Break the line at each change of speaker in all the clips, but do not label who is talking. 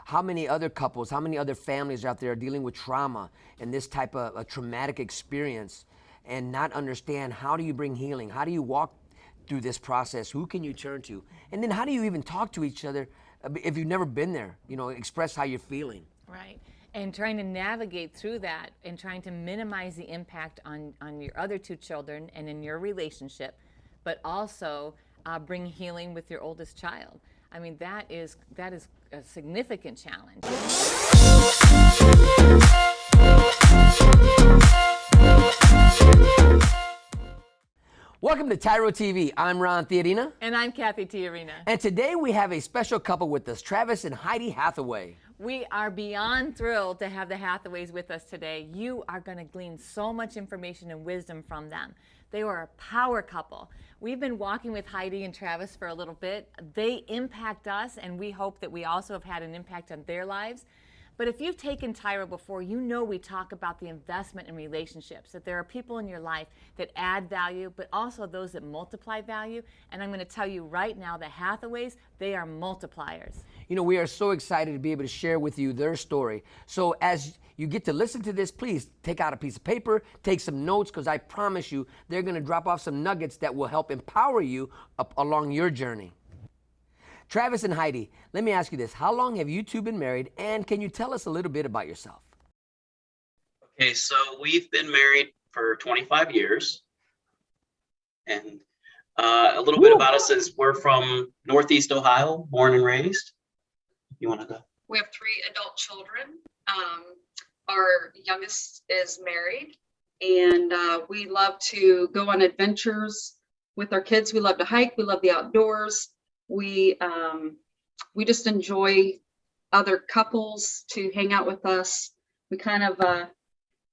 how many other couples, how many other families out there are dealing with trauma and this type of a traumatic experience and not understand how do you bring healing? How do you walk through this process? Who can you turn to? And then how do you even talk to each other if you've never been there? You know, express how you're feeling.
Right. And trying to navigate through that and trying to minimize the impact on your other two children and in your relationship, but also bring healing with your oldest child. I mean, that is a significant challenge.
Welcome to TYRO TV. I'm Tijerina.
And I'm Cathy Tijerina.
And today we have a special couple with us, Travis and Heidi Hathaway.
We are beyond thrilled to have the Hathaways with us today. You are going to glean so much information and wisdom from them. They were a power couple. We've been walking with Heidi and Travis for a little bit. They impact us, and we hope that we also have had an impact on their lives. But if you've taken TYRO before, you know we talk about the investment in relationships, that there are people in your life that add value, but also those that multiply value. And I'm going to tell you right now, the Hathaways, they are multipliers.
You know, we are so excited to be able to share with you their story. So as you get to listen to this, please take out a piece of paper, take some notes, because I promise you, they're going to drop off some nuggets that will help empower you along your journey. Travis and Heidi, let me ask you this. How long have you two been married, and can you tell us a little bit about yourself?
Okay, so we've been married for 25 years. And a little bit about us is we're from Northeast Ohio, born and raised. You want to go?
We have 3 adult children. Our youngest is married, and we love to go on adventures with our kids. We love to hike. We love the outdoors. We just enjoy other couples to hang out with us. We kind of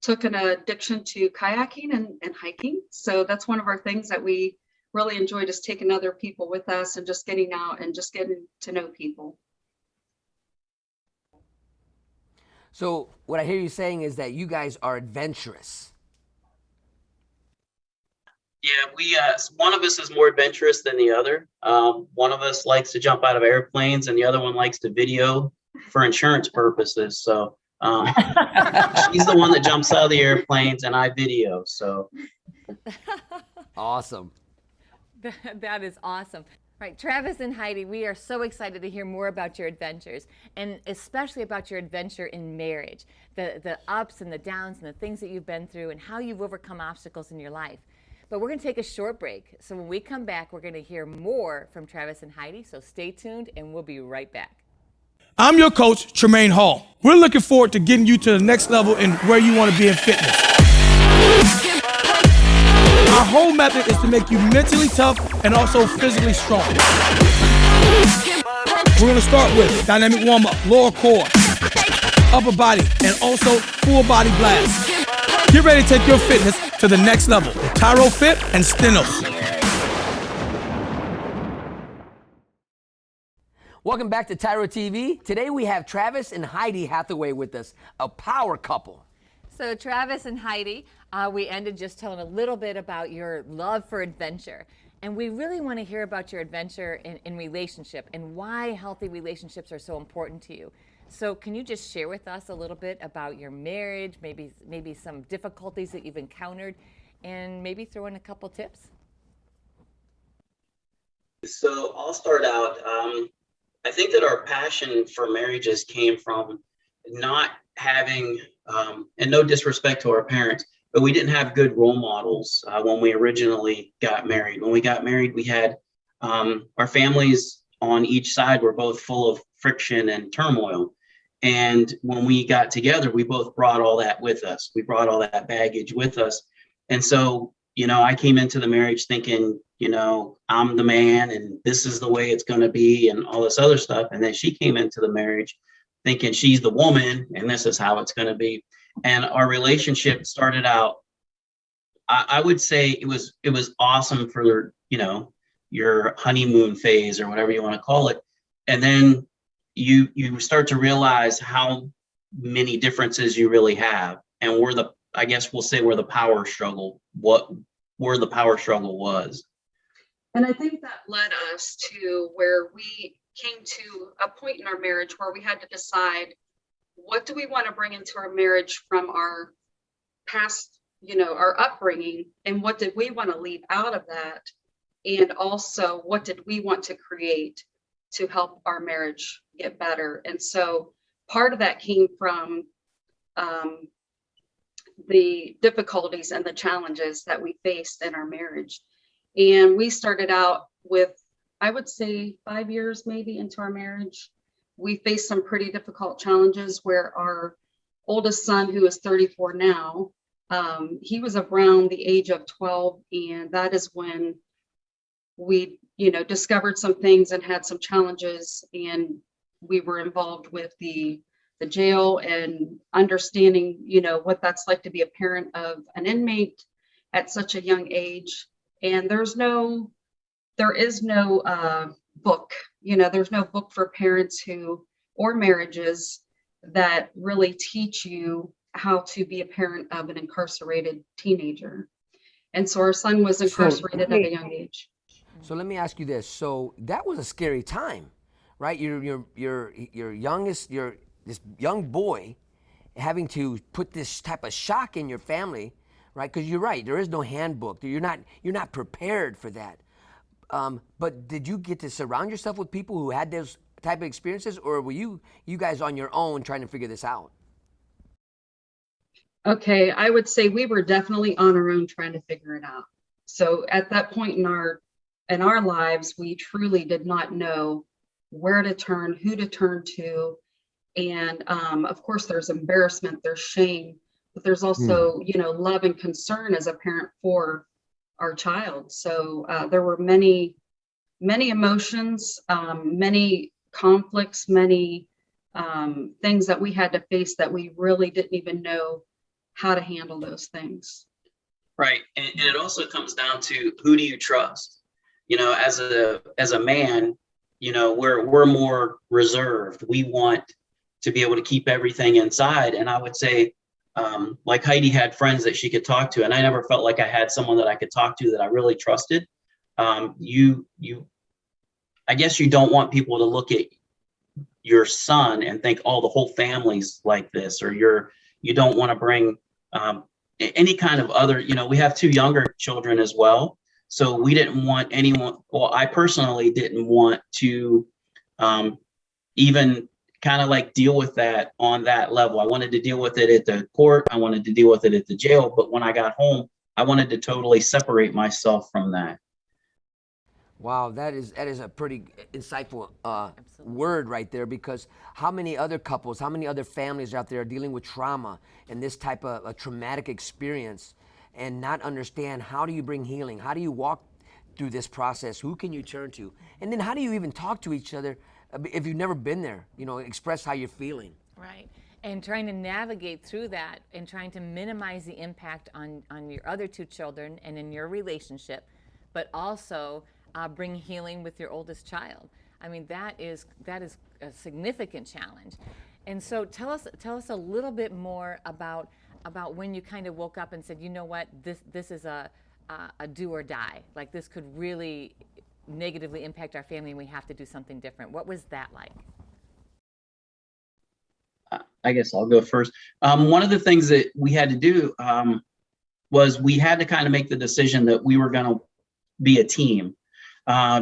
took an addiction to kayaking and hiking. So that's one of our things that we really enjoy, just taking other people with us and just getting out and just getting to know people.
So what I hear you saying is that you guys are adventurous.
Yeah, one of us is more adventurous than the other. One of us likes to jump out of airplanes, and the other one likes to video for insurance purposes. So she's the one that jumps out of the airplanes, and I video. So
Awesome.
That is awesome. Right, Travis and Heidi, we are so excited to hear more about your adventures, and especially about your adventure in marriage, the ups and the downs and the things that you've been through and how you've overcome obstacles in your life. But we're going to take a short break. So when we come back, we're going to hear more from Travis and Heidi. So stay tuned, and we'll be right back.
I'm your coach, Tremaine Hall. We're looking forward to getting you to the next level in where you want to be in fitness. Our whole method is to make you mentally tough and also physically strong. We're going to start with dynamic warm-up, lower core, upper body, and also full body blast. Get ready to take your fitness to the next level with TYRO Fit and Stenos.
Welcome back to TYRO TV. Today we have Travis and Heidi Hathaway with us, a power couple.
So Travis and Heidi, we ended just telling a little bit about your love for adventure. And we really want to hear about your adventure in relationship and why healthy relationships are so important to you. So can you just share with us a little bit about your marriage, maybe some difficulties that you've encountered, and maybe throw in a couple tips?
So I'll start out. I think that our passion for marriages came from not having, and no disrespect to our parents, but we didn't have good role models when we originally got married. When we got married, we had our families on each side were both full of friction and turmoil. And when we got together, we both brought all that with us. We brought all that baggage with us. And so, you know, I came into the marriage thinking, you know, I'm the man and this is the way it's going to be and all this other stuff. And then she came into the marriage thinking she's the woman and this is how it's going to be. And our relationship started out, I would say it was awesome for, you know, your honeymoon phase or whatever you want to call it. And then you start to realize how many differences you really have, and I guess we'll say where the power struggle was.
And I think that led us to where we came to a point in our marriage where we had to decide, what do we want to bring into our marriage from our past, our upbringing, and what did we want to leave out of that? And also, what did we want to create to help our marriage get better? And so part of that came from the difficulties and the challenges that we faced in our marriage. And we started out with, I would say, 5 years maybe into our marriage. We faced some pretty difficult challenges where our oldest son, who is 34 now, he was around the age of 12. And that is when we, discovered some things and had some challenges. And we were involved with the jail and understanding, what that's like to be a parent of an inmate at such a young age. And there is no book, there's no book for parents or marriages that really teach you how to be a parent of an incarcerated teenager. And so our son was incarcerated at a young age.
So let me ask you this. So that was a scary time, right? Your youngest, this young boy having to put this type of shock in your family, right? Because you're right, there is no handbook. You're not prepared for that. But did you get to surround yourself with people who had those type of experiences, or were you guys on your own trying to figure this out?
Okay, I would say we were definitely on our own trying to figure it out. So at that point in our lives, we truly did not know where to turn, who to turn to. And of course, there's embarrassment, there's shame, but there's also, love and concern as a parent for our child. So there were many emotions, many conflicts, many things that we had to face that we really didn't even know how to handle those things.
Right. And it also comes down to, who do you trust? As a man, we're more reserved. We want to be able to keep everything inside. And I would say, like Heidi had friends that she could talk to, and I never felt like I had someone that I could talk to that I really trusted. I guess you don't want people to look at your son and think, oh, the whole family's like this, or you don't want to bring any kind of other, we have 2 younger children as well. So we didn't want anyone, well, I personally didn't want to even kind of like deal with that on that level. I wanted to deal with it at the court. I wanted to deal with it at the jail. But when I got home, I wanted to totally separate myself from that.
Wow, that is a pretty insightful word right there, because how many other couples, how many other families out there are dealing with trauma and this type of a traumatic experience and not understand, how do you bring healing? How do you walk through this process? Who can you turn to? And then how do you even talk to each other if you've never been there? Express how you're feeling.
Right. And trying to navigate through that and trying to minimize the impact on your other 2 children and in your relationship, but also bring healing with your oldest child. I mean, that is a significant challenge. And so tell us a little bit more about when you kind of woke up and said, you know what, this is a do or die. Like, this could really negatively impact our family and we have to do something different. What was that like?
I guess I'll go first. One of the things that we had to do was we had to kind of make the decision that we were going to be a team.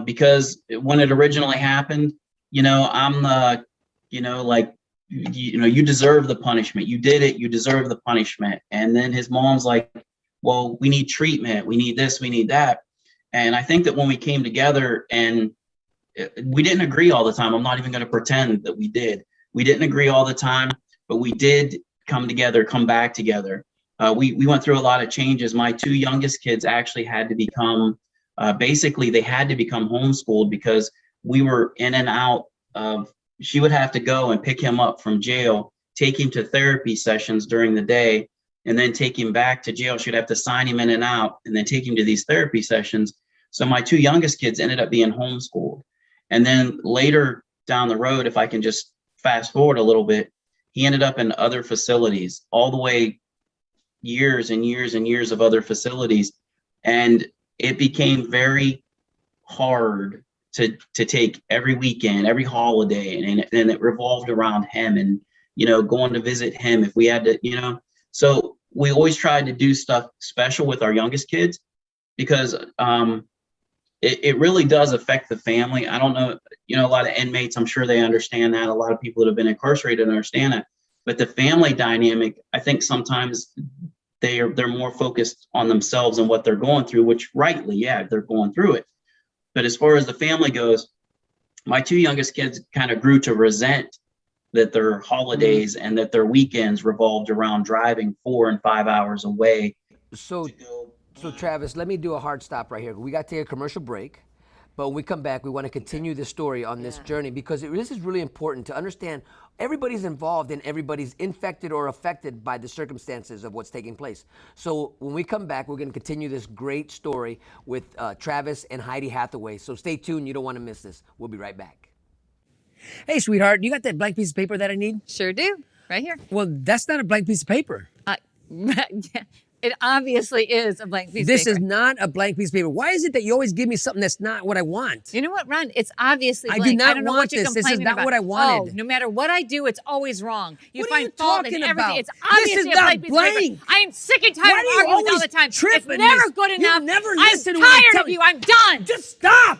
Because when it originally happened, I'm the, you deserve the punishment. You did it. You deserve the punishment. And then his mom's like, well, we need treatment. We need this. We need that. And I think that when we came together, and we didn't agree all the time. I'm not even going to pretend that we did. We didn't agree all the time, but we did come back together. We went through a lot of changes. My 2 youngest kids actually had to become they had to become homeschooled, because we were in and out of, she would have to go and pick him up from jail, take him to therapy sessions during the day, and then take him back to jail. She'd have to sign him in and out and then take him to these therapy sessions. So my 2 youngest kids ended up being homeschooled. And then later down the road, if I can just fast forward a little bit, he ended up in other facilities, all the way years and years and years of other facilities. And it became very hard to take every weekend, every holiday, and it revolved around him, and going to visit him if we had to. So we always tried to do stuff special with our youngest kids, because it really does affect the family. I don't know, a lot of inmates, I'm sure they understand that. A lot of people that have been incarcerated understand that. But the family dynamic, I think sometimes they're more focused on themselves and what they're going through, which rightly, yeah, they're going through it. But as far as the family goes, my two youngest kids kind of grew to resent that their holidays and that their weekends revolved around driving 4 and 5 hours away.
So Travis, let me do a hard stop right here. We got to take a commercial break, but when we come back, we want to continue the story on this journey, because this is really important to understand. Everybody's involved and everybody's infected or affected by the circumstances of what's taking place. So when we come back, we're going to continue this great story with Travis and Heidi Hathaway. So stay tuned. You don't want to miss this. We'll be right back. Hey, sweetheart, you got that blank piece of paper that I need?
Sure do. Right here.
Well, that's not a blank piece of paper.
It obviously is a blank piece of paper.
This is not a blank piece of paper. Why is it that you always give me something that's not what I want?
You know what, Ron? It's obviously blank.
I do not
don't know
want
what you're
this. This is
complaining
not
about.
what I wanted.
Oh, no matter what I do, it's always wrong. You
What are
find
you
fault
talking
in everything.
about?
It's
This
obviously
is
a
not
blank piece of
blank.
paper. I am sick and tired
Why
of
do you
arguing all
always
the time.
trip
It's
in
never
this?
good
You
enough.
never
I'm
listen to what I'm
tired
telling
of you.
you.
I'm done.
Just stop.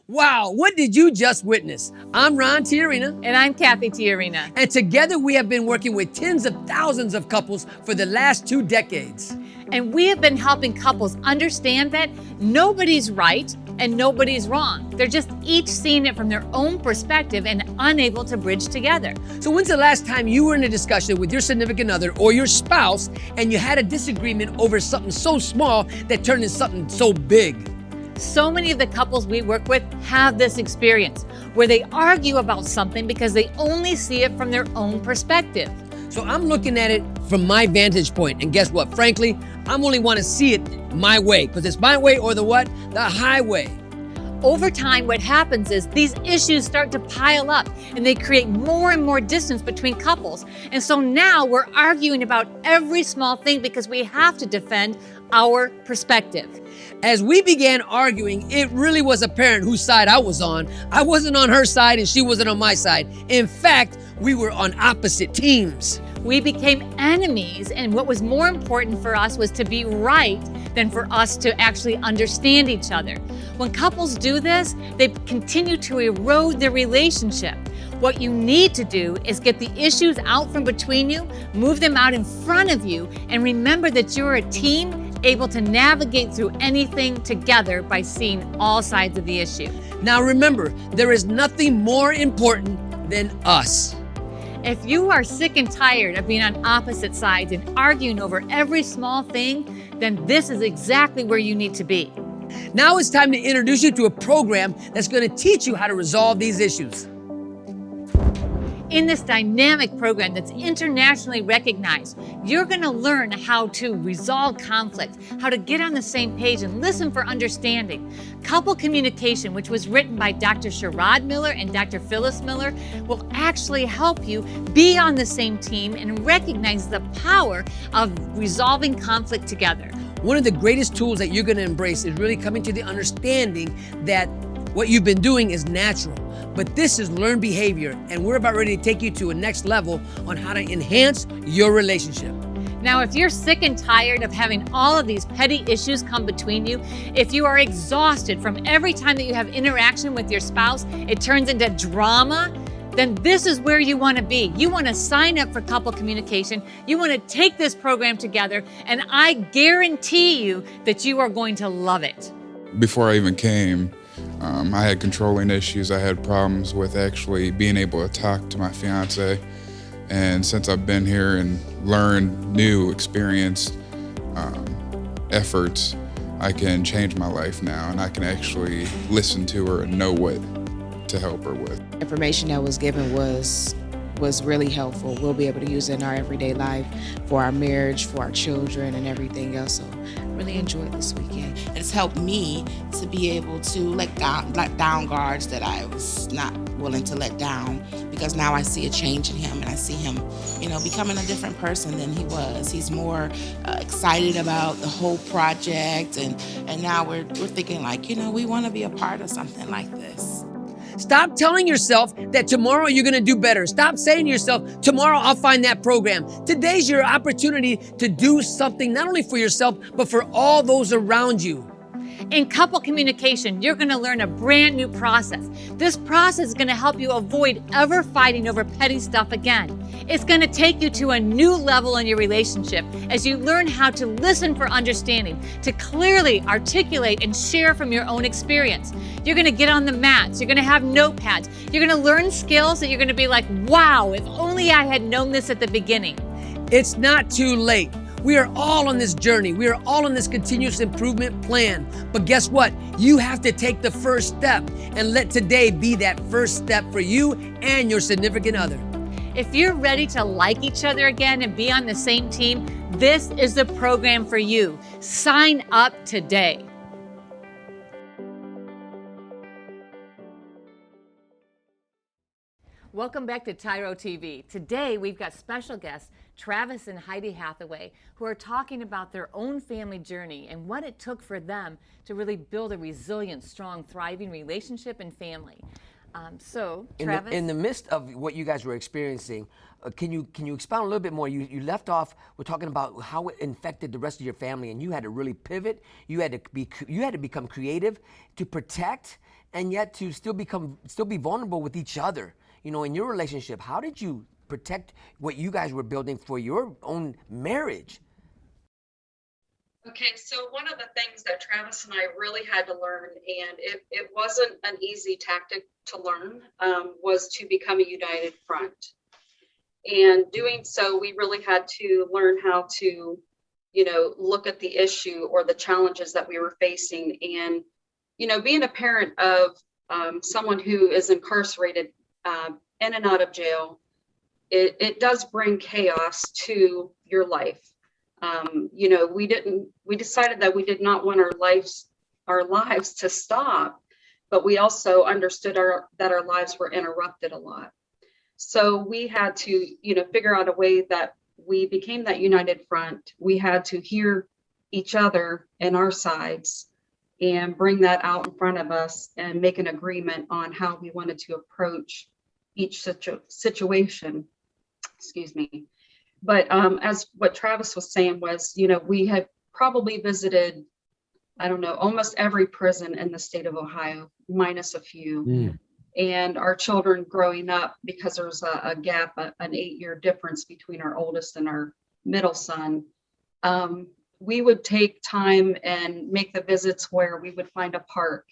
Wow, what did you just witness? I'm Ron Tijerina.
And I'm Cathy Tijerina.
And together we have been working with tens of thousands of couples for the last 2 decades.
And we have been helping couples understand that nobody's right and nobody's wrong. They're just each seeing it from their own perspective and unable to bridge together.
So when's the last time you were in a discussion with your significant other or your spouse and you had a disagreement over something so small that turned into something so big?
So many of the couples we work with have this experience where they argue about something because they only see it from their own perspective.
So I'm looking at it from my vantage point, and guess what? Frankly, I'm only want to see it my way, because it's my way or the what? The highway.
Over time, what happens is these issues start to pile up and they create more and more distance between couples. And so now we're arguing about every small thing because we have to defend our perspective.
As we began arguing, it really was apparent whose side I was on. I wasn't on her side and she wasn't on my side. In fact, we were on opposite teams.
We became enemies, and what was more important for us was to be right than for us to actually understand each other. When couples do this, they continue to erode their relationship. What you need to do is get the issues out from between you, move them out in front of you, and remember that you're a team able to navigate through anything together by seeing all sides of the issue.
Now remember, there is nothing more important than us.
If you are sick and tired of being on opposite sides and arguing over every small thing, then this is exactly where you need to be.
Now it's time to introduce you to a program that's going to teach you how to resolve these issues.
In this dynamic program that's internationally recognized, you're going to learn how to resolve conflict, how to get on the same page and listen for understanding. Couple communication, which was written by Dr. Sherrod Miller and Dr. Phyllis Miller, will actually help you be on the same team and recognize the power of resolving conflict together.
One of the greatest tools that you're going to embrace is really coming to the understanding that what you've been doing is natural. But this is learned behavior, and we're about ready to take you to a next level on how to enhance your relationship.
Now, if you're sick and tired of having all of these petty issues come between you, if you are exhausted from every time that you have interaction with your spouse, it turns into drama, then this is where you want to be. You want to sign up for couple communication. You want to take this program together, and I guarantee you that you are going to love it.
Before I even came, I had controlling issues. I had problems with actually being able to talk to my fiance. And since I've been here and learned new experienced efforts, I can change my life now, and I can actually listen to her and know what to help her with.
Information that was given was really helpful. We'll be able to use it in our everyday life for our marriage, for our children, and everything else. So I really enjoyed this weekend.
It's helped me to be able to let down guards that I was not
willing to let down, because now I see a change in him, and I see him, becoming a different person than he was. He's more excited about the whole project, and now we're thinking like, we want to be a part of something like this.
Stop telling yourself that tomorrow you're going to do better. Stop saying to yourself, tomorrow I'll find that program. Today's your opportunity to do something not only for yourself, but for all those around you.
In couple communication, you're going to learn a brand new process. This process is going to help you avoid ever fighting over petty stuff again. It's going to take you to a new level in your relationship as you learn how to listen for understanding, to clearly articulate and share from your own experience. You're going to get on the mats. You're going to have notepads. You're going to learn skills that you're going to be like, wow, if only I had known this at the beginning.
It's not too late. We are all on this journey. We are all on this continuous improvement plan. But guess what? You have to take the first step, and let today be that first step for you and your significant other.
If you're ready to like each other again and be on the same team, this is the program for you. Sign up today. Welcome back to TYRO TV. Today we've got special guests, Travis and Heidi Hathaway, who are talking about their own family journey and what it took for them to really build a resilient, strong, thriving relationship and family. Travis?
In the midst of what you guys were experiencing, can you expound a little bit more? You left off, we're talking about how it infected the rest of your family, and you had to really pivot. You had to become creative to protect, and yet to still be vulnerable with each other. In your relationship, how did you protect what you guys were building for your own marriage?
Okay, so one of the things that Travis and I really had to learn, and it wasn't an easy tactic to learn, was to become a united front. And doing so, we really had to learn how to, look at the issue or the challenges that we were facing. And, being a parent of someone who is incarcerated, in and out of jail, it does bring chaos to your life. We decided that we did not want our lives to stop, but we also understood that our lives were interrupted a lot. So we had to, figure out a way that we became that united front. We had to hear each other and our sides and bring that out in front of us and make an agreement on how we wanted to approach each situation. Excuse me. But as what Travis was saying was, we had probably visited, I don't know, almost every prison in the state of Ohio, minus a few. And our children growing up, because there was a gap, an 8-year difference between our oldest and our middle son, we would take time and make the visits where we would find a park.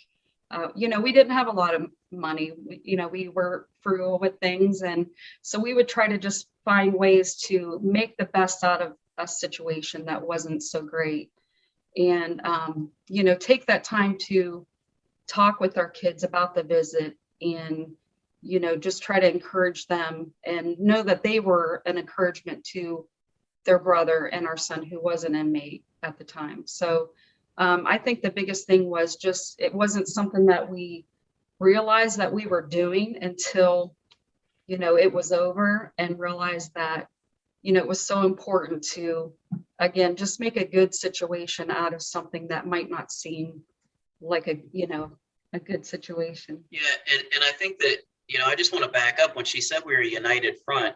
We didn't have a lot of money. We were frugal with things. And so we would try to just find ways to make the best out of a situation that wasn't so great. And, take that time to talk with our kids about the visit and, just try to encourage them and know that they were an encouragement to their brother and our son, who was an inmate at the time. So I think the biggest thing was just, it wasn't something that we realized that we were doing until, it was over, and realized that, it was so important to, again, just make a good situation out of something that might not seem like a good situation.
Yeah, and I think that, I just want to back up when she said we were a united front.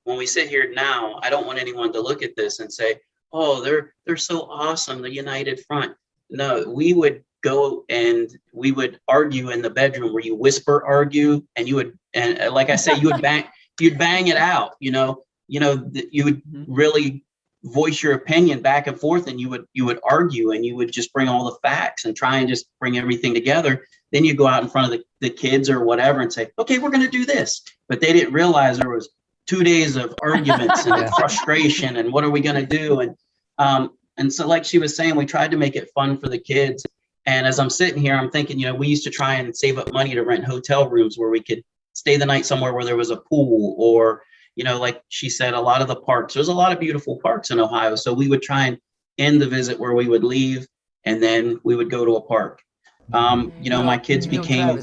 When we sit here now, I don't want anyone to look at this and say, oh, they're so awesome, the united front. No, we would go and we would argue in the bedroom, where you whisper argue, and and like I say, you'd bang it out, you would really voice your opinion back and forth, and you would argue, and you would just bring all the facts and try and just bring everything together. Then you go out in front of the kids or whatever and say, okay, we're going to do this. But they didn't realize there was 2 days of arguments and frustration, and what are we going to do? And so, like she was saying, we tried to make it fun for the kids. And as I'm sitting here, I'm thinking, we used to try and save up money to rent hotel rooms where we could stay the night somewhere where there was a pool, or, like she said, a lot of the parks. There's a lot of beautiful parks in Ohio. So we would try and end the visit where we would leave, and then we would go to a park. My kids became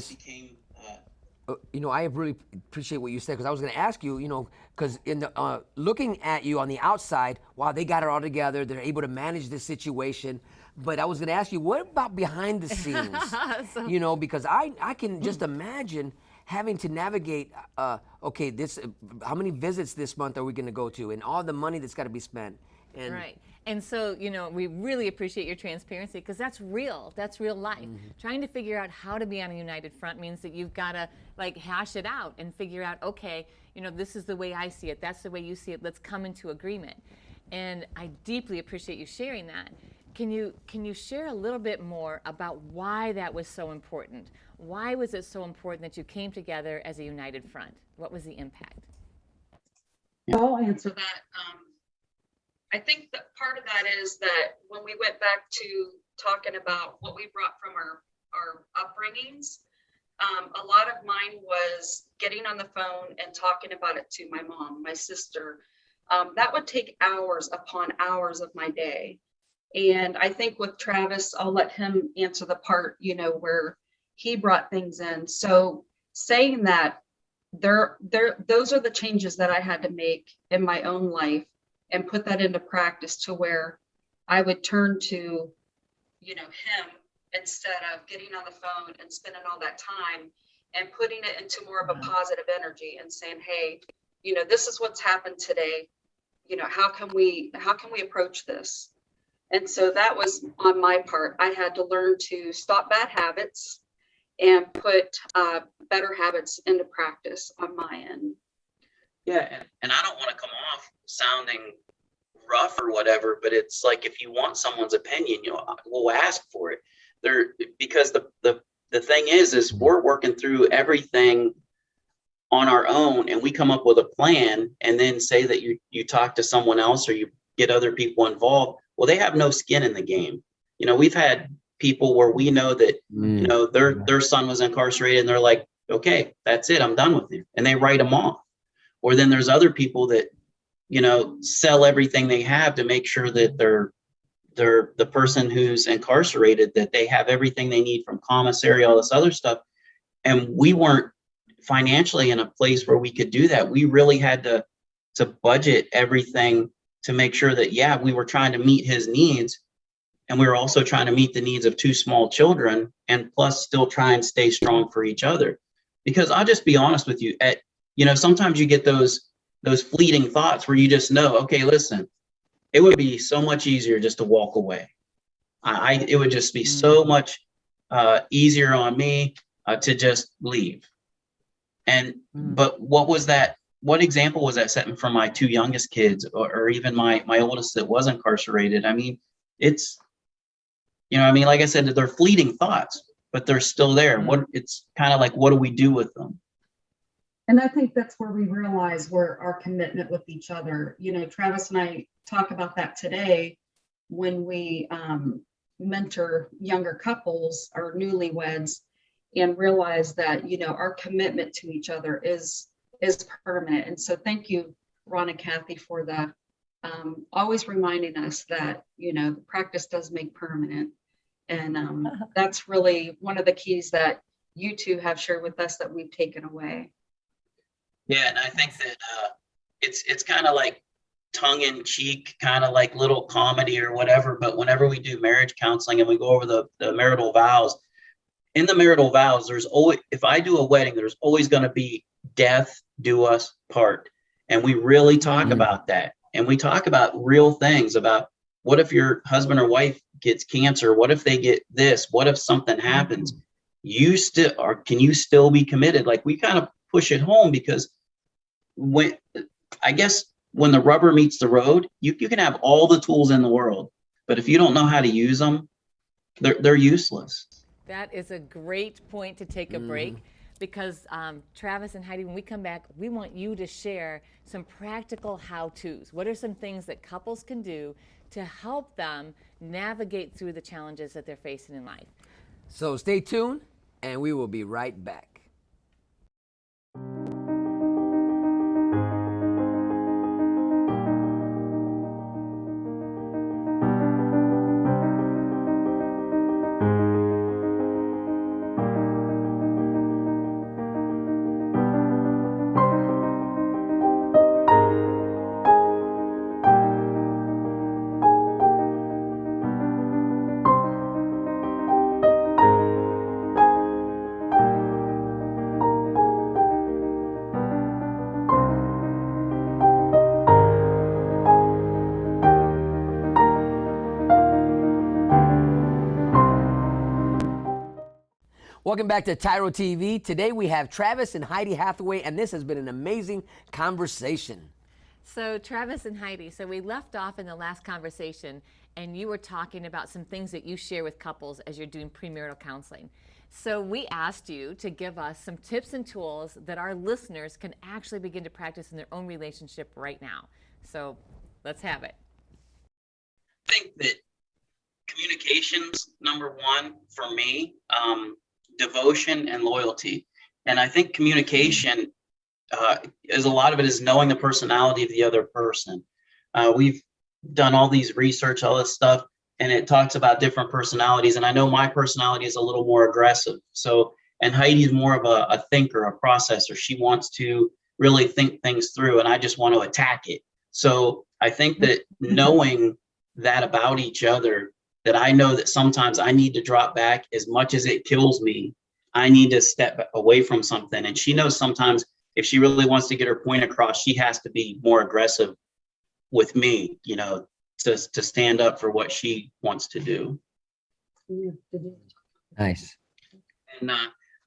I really appreciate what you said, because I was going to ask you, because in the looking at you on the outside, wow, they got it all together. They're able to manage this situation. But I was going to ask you, what about behind the scenes? Because I can just imagine having to navigate, okay, this, how many visits this month are we going to go to, and all the money that's got to be spent. And
right. And so, we really appreciate your transparency, because that's real. That's real life. Trying to figure out how to be on a united front means that you've got to hash it out and figure out, okay, this is the way I see it. That's the way you see it. Let's come into agreement. And I deeply appreciate you sharing that. Can you share a little bit more about why that was so important? Why was it so important that you came together as a united front? What was the impact?
I'll answer that. I think that part of that is that when we went back to talking about what we brought from our upbringings, a lot of mine was getting on the phone and talking about it to my mom, my sister. That would take hours upon hours of my day. And I think with Travis, I'll let him answer the part, where he brought things in. So saying that, those are the changes that I had to make in my own life, and put that into practice to where I would turn to, him, instead of getting on the phone and spending all that time and putting it into more of a positive energy and saying, hey, this is what's happened today. How can we approach this? And so that was on my part. I had to learn to stop bad habits and put better habits into practice on my end.
Yeah, and I don't want to come off sounding rough or whatever, but it's like, if you want someone's opinion, we'll ask for it. Because the thing is we're working through everything on our own, and we come up with a plan, and then say that you talk to someone else, or you get other people involved. Well, they have no skin in the game. We've had people where we know that their son was incarcerated, and they're like, okay, that's it, I'm done with him, and they write him off. Or then there's other people that, sell everything they have to make sure that they're the person who's incarcerated, that they have everything they need from commissary, all this other stuff. And we weren't financially in a place where we could do that. We really had to budget everything to make sure that, we were trying to meet his needs, and we were also trying to meet the needs of 2 small children, and plus still try and stay strong for each other. Because I'll just be honest with you, sometimes you get those fleeting thoughts where you just know, okay, listen, it would be so much easier just to walk away. It would just be so much easier on me to just leave. But what example was that setting for my 2 youngest kids, or even my oldest that was incarcerated? I mean, it's, like I said, they're fleeting thoughts, but they're still there. It's kind of like, what do we do with them?
And I think that's where we realize where our commitment with each other. Travis and I talk about that today when we mentor younger couples or newlyweds, and realize that, our commitment to each other is permanent. And so thank you, Ron and Cathy, for the always reminding us that, practice does make permanent. And that's really one of the keys that you two have shared with us that we've taken away.
Yeah, and I think that it's kind of like tongue-in-cheek, kind of like little comedy or whatever. But whenever we do marriage counseling and we go over the marital vows, in the marital vows, there's always, if I do a wedding, there's always going to be death do us part. And we really talk about that. And we talk about real things, about what if your husband or wife gets cancer? What if they get this? What if something happens? Can you still be committed? Like, we kind of push it home, because when the rubber meets the road, you can have all the tools in the world, but if you don't know how to use them, they're useless.
That is a great point to take a break, because Travis and Heidi, when we come back, we want you to share some practical how-tos. What are some things that couples can do to help them navigate through the challenges that they're facing in life?
So stay tuned, and we will be right back. Welcome back to TYRO TV. Today we have Travis and Heidi Hathaway, and this has been an amazing conversation.
So Travis and Heidi, so we left off in the last conversation and you were talking about some things that you share with couples as you're doing premarital counseling. So we asked you to give us some tips and tools that our listeners can actually begin to practice in their own relationship right now. So let's have it.
I think that communication's number one for me, devotion and loyalty. And I think communication is a lot of it is knowing the personality of the other person. We've done all these research, all this stuff, and it talks about different personalities. And I know my personality is a little more aggressive. So, and Heidi's more of a thinker, a processor. She wants to really think things through, and I just want to attack it. So I think that knowing that about each other, that I know that sometimes I need to drop back as much as it kills me. I need to step away from something. And she knows sometimes if she really wants to get her point across, she has to be more aggressive with me, you know, to stand up for what she wants to do.
Nice.
And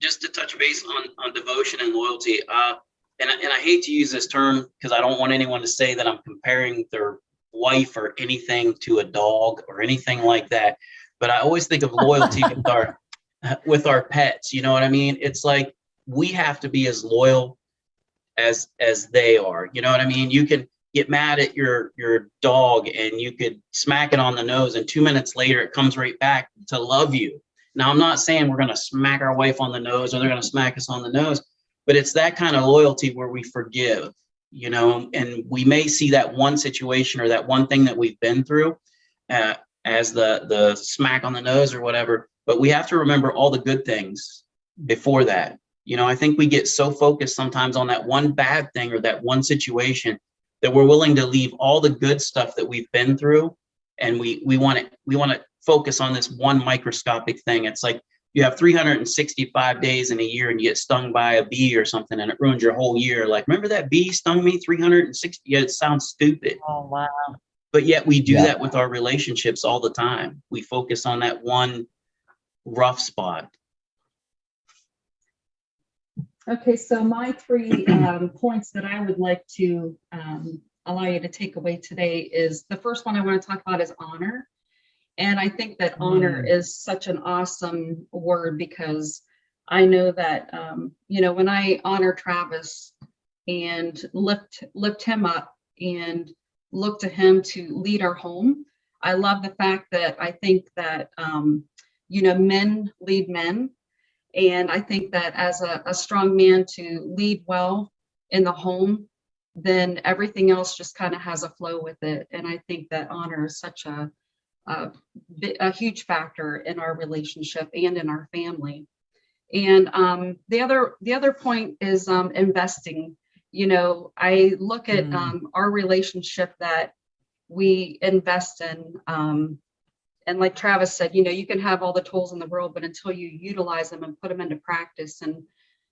just to touch base on devotion and loyalty, and I hate to use this term because I don't want anyone to say that I'm comparing their wife or anything to a dog or anything like that. But I always think of loyalty with our pets. You know what I mean? It's like we have to be as loyal as they are. You know what I mean? You can get mad at your dog and you could smack it on the nose, and 2 minutes later it comes right back to love you. Now, I'm not saying we're going to smack our wife on the nose or they're going to smack us on the nose, but it's that kind of loyalty where we forgive, you know, and we may see that one situation or that one thing that we've been through as the smack on the nose or whatever, but we have to remember all the good things before that. You know, I think we get so focused sometimes on that one bad thing or that one situation that we're willing to leave all the good stuff that we've been through, and we want to focus on this one microscopic thing. It's like you have 365 days in a year and you get stung by a bee or something and it ruins your whole year. Like, remember that bee stung me 360? Yeah, it sounds stupid.
Oh, wow.
But yet we do that with our relationships all the time. We focus on that one rough spot.
Okay, so my three points that I would like to allow you to take away today is the first one I want to talk about is honor. And I think that honor is such an awesome word because I know that, you know, when I honor Travis and lift him up and look to him to lead our home, I love the fact that I think that, you know, men lead men. And I think that as a strong man to lead well in the home, then everything else just kind of has a flow with it. And I think that honor is such a huge factor in our relationship and in our family. And the other point is investing. You know, I look at our relationship that we invest in. And like Travis said, you know, you can have all the tools in the world, but until you utilize them and put them into practice. And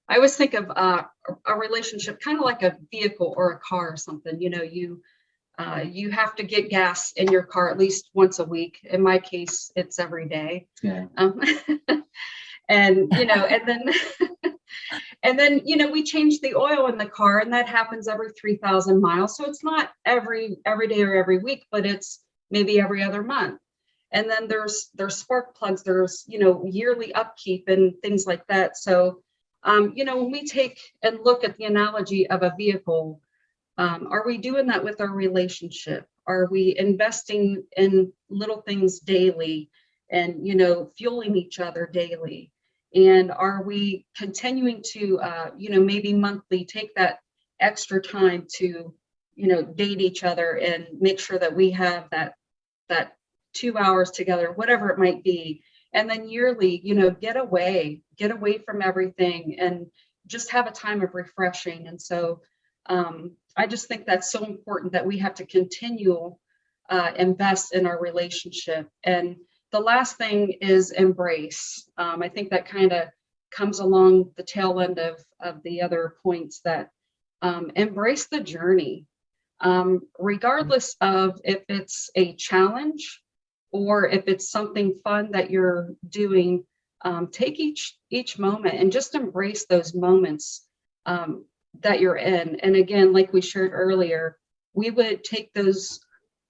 I always think of a relationship kind of like a vehicle or a car or something. You know, you have to get gas in your car at least once a week. In my case, it's every day. Yeah. And, you know, and then, you know, we change the oil in the car and that happens every 3,000 miles. So it's not every day or every week, but it's maybe every other month. And then there's spark plugs, there's, you know, yearly upkeep and things like that. So, you know, when we take and look at the analogy of a vehicle, are we doing that with our relationship? Are we investing in little things daily and, you know, fueling each other daily? And are we continuing to, you know, maybe monthly take that extra time to, you know, date each other and make sure that we have that 2 hours together, whatever it might be. And then yearly, you know, get away from everything and just have a time of refreshing. And so I just think that's so important that we have to continue invest in our relationship. And the last thing is embrace. I think that kind of comes along the tail end of the other points, that embrace the journey, regardless of if it's a challenge or if it's something fun that you're doing. take each moment and just embrace those moments that you're in. And again, like we shared earlier, we would take those,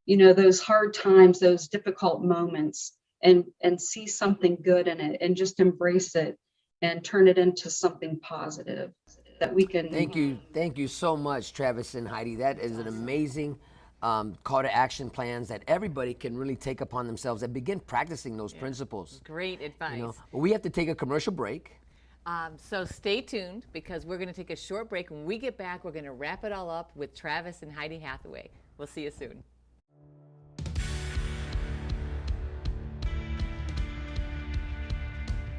those hard times, those difficult moments, and see something good in it, and just embrace it and turn it into something positive that we can.
Thank you so much, Travis and Heidi. That is an amazing call to action plans that everybody can really take upon themselves and begin practicing those principles.
Great advice.
But we have to take a commercial break.
So stay tuned, because we're going to take a short break. When we get back, we're going to wrap it all up with Travis and Heidi Hathaway. We'll see you soon.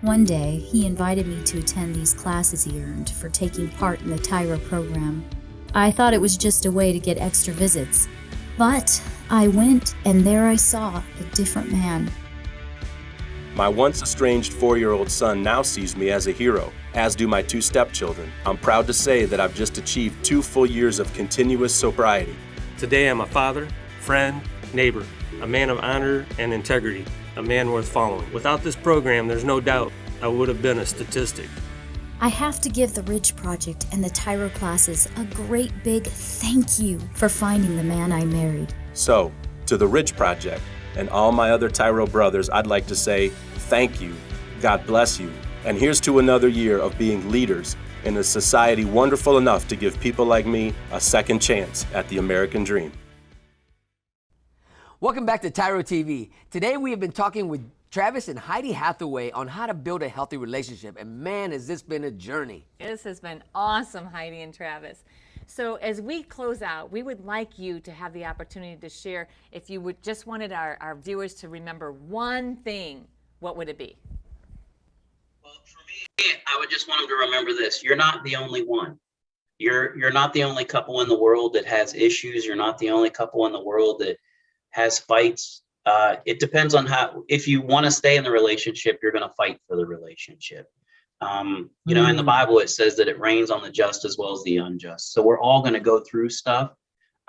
One day, he invited me to attend these classes he earned for taking part in the TYRO program. I thought it was just a way to get extra visits. But I went, and there I saw a different man.
My once estranged 4-year-old son now sees me as a hero, as do my 2 stepchildren. I'm proud to say that I've just achieved 2 full years of continuous sobriety.
Today I'm a father, friend, neighbor, a man of honor and integrity, a man worth following. Without this program, there's no doubt I would have been a statistic.
I have to give the Ridge Project and the TYRO classes a great big thank you for finding the man I married.
So, to the Ridge Project and all my other TYRO brothers, I'd like to say thank you, God bless you, and here's to another year of being leaders in a society wonderful enough to give people like me a second chance at the American dream.
Welcome back to TYRO TV. Today we have been talking with Travis and Heidi Hathaway on how to build a healthy relationship. And man, has this been a journey.
This has been awesome, Heidi and Travis. So as we close out, we would like you to have the opportunity to share, if you would just wanted our viewers to remember one thing, what would it be?
Well, for me, I would just want them to remember this. You're not the only one. You're not the only couple in the world that has issues. You're not the only couple in the world that has fights. It depends on if you want to stay in the relationship, you're going to fight for the relationship. In the Bible, it says that it rains on the just as well as the unjust. So we're all going to go through stuff.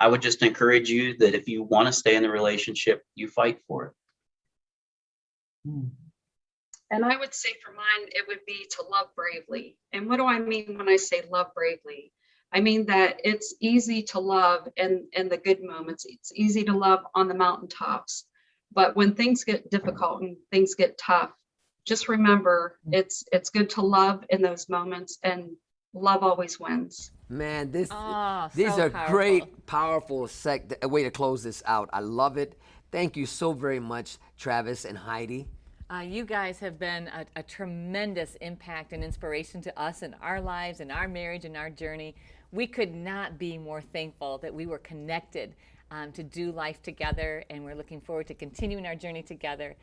I would just encourage you that if you want to stay in the relationship, you fight for it.
And I would say for mine, it would be to love bravely. And what do I mean when I say love bravely? I mean that it's easy to love in the good moments. It's easy to love on the mountaintops. But when things get difficult and things get tough, just remember it's good to love in those moments, and love always wins.
Man, these
so
are
powerful.
great, powerful way to close this out. I love it. Thank you so very much, Travis and Heidi.
You guys have been a tremendous impact and inspiration to us in our lives, in our marriage, and our journey. We could not be more thankful that we were connected to do life together, and we're looking forward to continuing our journey together.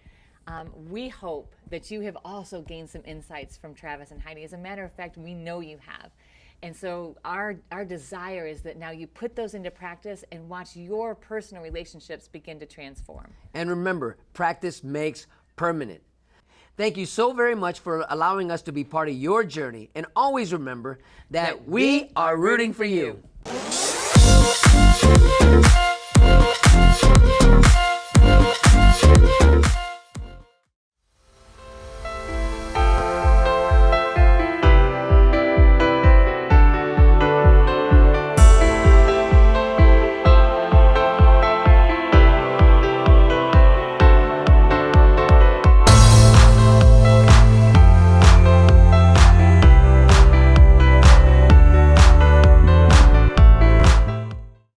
We hope that you have also gained some insights from Travis and Heidi. As a matter of fact, we know you have. And so our desire is that now you put those into practice and watch your personal relationships begin to transform.
And remember, practice makes permanent. Thank you so very much for allowing us to be part of your journey. And always remember that we are rooting for you.